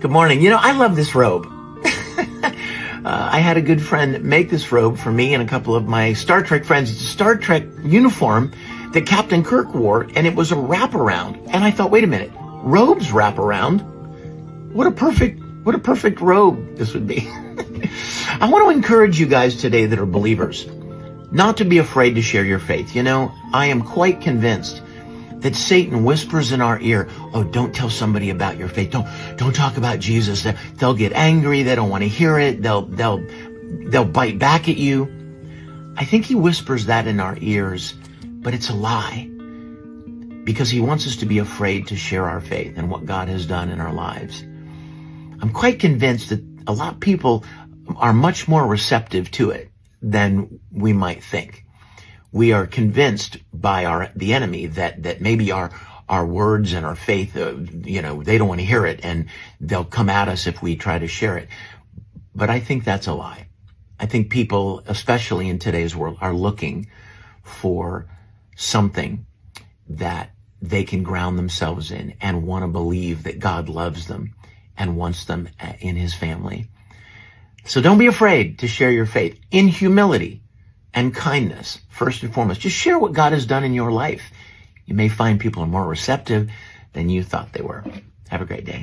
Good morning. I love this robe. I had a good friend make this robe for me and a couple of my Star Trek friends. It's a Star Trek uniform that Captain Kirk wore, and it was a wraparound. And I thought, wait a minute, robes wrap around? What a perfect robe this would be. I want to encourage you guys today that are believers not to be afraid to share your faith. I am quite convinced that Satan whispers in our ear, oh, don't tell somebody about your faith. Don't talk about Jesus. They'll get angry. They don't want to hear it. They'll bite back at you. I think he whispers that in our ears, but it's a lie, because he wants us to be afraid to share our faith and what God has done in our lives. I'm quite convinced that a lot of people are much more receptive to it than we might think. We are convinced by the enemy that maybe our words and our faith, they don't want to hear it, and they'll come at us if we try to share it. But I think that's a lie. I think people, especially in today's world, are looking for something that they can ground themselves in and want to believe that God loves them and wants them in his family. So don't be afraid to share your faith in humility and kindness, first and foremost. Just share what God has done in your life. You may find people are more receptive than you thought they were. Have a great day.